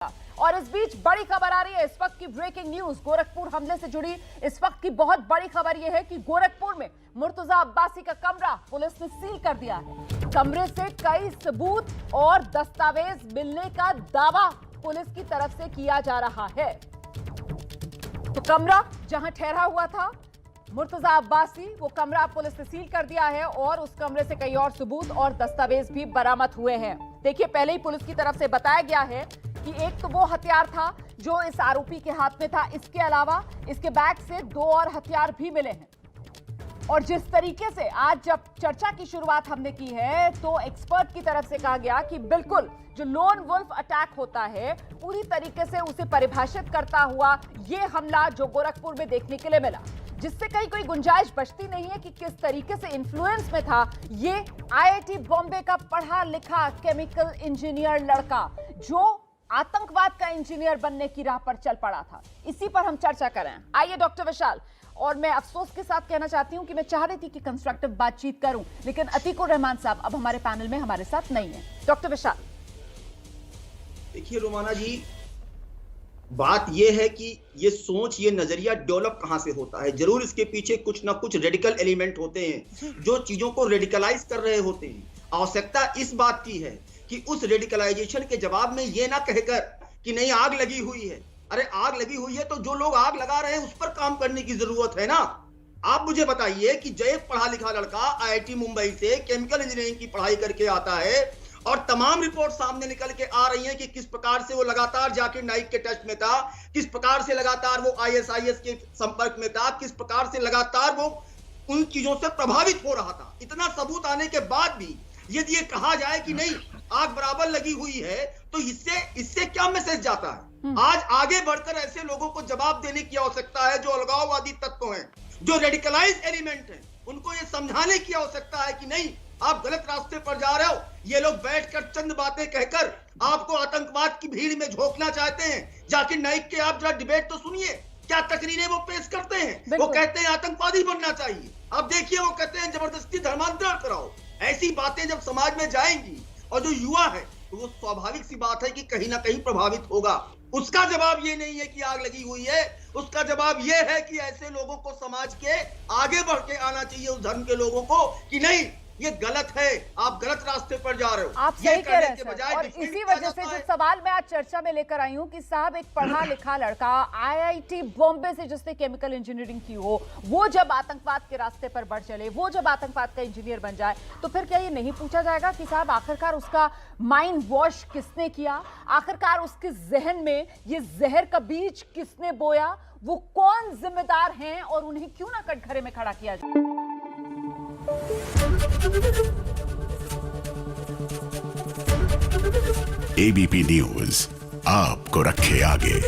और इस बीच बड़ी खबर आ रही है, इस वक्त की ब्रेकिंग न्यूज गोरखपुर हमले से जुड़ी। इस वक्त की बहुत बड़ी खबर यह है कि गोरखपुर में मुर्तजा अब्बासी का कमरा पुलिस ने सील कर दिया है। कमरे से कई सबूत और दस्तावेज मिलने का दावा पुलिस की तरफ से किया जा रहा है। तो कमरा जहां ठहरा हुआ था मुर्तजा अब्बासी, वो कमरा पुलिस ने सील कर दिया है और उस कमरे से कई और सबूत और दस्तावेज भी बरामद हुए हैं। देखिए, पहले ही पुलिस की तरफ से बताया गया है कि एक तो वो हथियार था जो इस आरोपी के हाथ में था, इसके अलावा इसके बैग से 2 और हथियार भी मिले हैं। और जिस तरीके से आज जब चर्चा की शुरुआत हमने की है तो एक्सपर्ट की तरफ से कहा गया कि बिल्कुल जो लोन वुल्फ अटैक होता है पूरी तरीके से उसे परिभाषित करता हुआ ये हमला जो गोरखपुर में देखने के लिए मिला, जिससे कहीं कोई गुंजाइश बचती नहीं है कि किस तरीके से इन्फ्लुएंस में था ये आईआईटी बॉम्बे का पढ़ा लिखा केमिकल इंजीनियर लड़का जो आतंकवाद का इंजीनियर बनने की राह पर चल पड़ा था। इसी पर हम चर्चा करें। आइए डॉक्टर विशाल, और मैं अफसोस के साथ कहना चाहती हूं कि मैं चाह रही थी कि कंस्ट्रक्टिव बातचीत करूं, लेकिन अतीकुर रहमान साहब अब हमारे पैनल में हमारे साथ नहीं है। डॉक्टर विशाल, देखिए रोमाना जी, बात यह है कि ये सोच, ये नजरिया डेवलप कहां से होता है। जरूर इसके पीछे कुछ ना कुछ रेडिकल एलिमेंट होते हैं जो चीजों को रेडिकलाइज कर रहे होते हैं। आवश्यकता इस बात की है कि उस रेडिकलाइजेशन के जवाब में ये ना कहकर कि नहीं आग लगी हुई है, अरे आग लगी हुई है तो जो लोग आग लगा रहे हैं उस पर काम करने की जरूरत है ना। आप मुझे बताइए कि जय पढ़ा लिखा लड़का आईआईटी मुंबई से केमिकल इंजीनियरिंग की पढ़ाई करके आता है और तमाम रिपोर्ट सामने निकल के आ रही हैं कि किस प्रकार से वो लगातार जाके नाइक के टच में था, किस प्रकार से लगातार वो आईएसआईएस के संपर्क में था, किस प्रकार से लगातार वो उन चीजों से प्रभावित हो रहा था। इतना सबूत आने के बाद भी यदि ये कहा जाए कि नहीं आग बराबर लगी हुई है तो इससे क्या मैसेज जाता है? आज आगे बढ़कर ऐसे लोगों को जवाब देने की आवश्यकता है जो अलगाववादी तत्व हैं, जो रेडिकलाइज एलिमेंट हैं, उनको ये समझाने की आवश्यकता है कि नहीं आप गलत रास्ते पर जा रहे हो। ये लोग बैठकर चंद बातें कहकर आपको आतंकवाद की भीड़ में झोंकना चाहते हैं। जाके नाइक के आप जरा डिबेट तो सुनिए, क्या तकरीरें वो पेश करते हैं। वो कहते हैं आतंकवादी बनना चाहिए, अब देखिए वो कहते हैं जबरदस्ती धर्मांतरण कराओ। ऐसी बातें जब समाज में जाएंगी और जो युवा है तो वो स्वाभाविक सी बात है कि कहीं ना कहीं प्रभावित होगा। उसका जवाब ये नहीं है कि आग लगी हुई है, उसका जवाब ये है कि ऐसे लोगों को समाज के आगे बढ़ के आना चाहिए, उस धर्म के लोगों को, कि नहीं ये गलत है, आप गलत रास्ते पर जा रहे हो। आप सही कह रहे हैं। और इसी वजह से जो सवाल मैं आज चर्चा में लेकर आई हूं कि साहब एक पढ़ा लिखा लड़का आईआईटी बॉम्बे से जिसने केमिकल इंजीनियरिंग की हो, वो जब आतंकवाद के रास्ते पर बढ़ चले, वो जब आतंकवाद का इंजीनियर बन जाए, तो फिर क्या ये नहीं पूछा जाएगा कि साहब आखिरकार उसका माइंड वॉश किसने किया, आखिरकार उसके जहन में ये जहर का बीज किसने बोया, वो कौन जिम्मेदार हैं और उन्हें क्यों ना कटघरे में खड़ा किया जाए। एबीपी न्यूज आपको रखे आगे।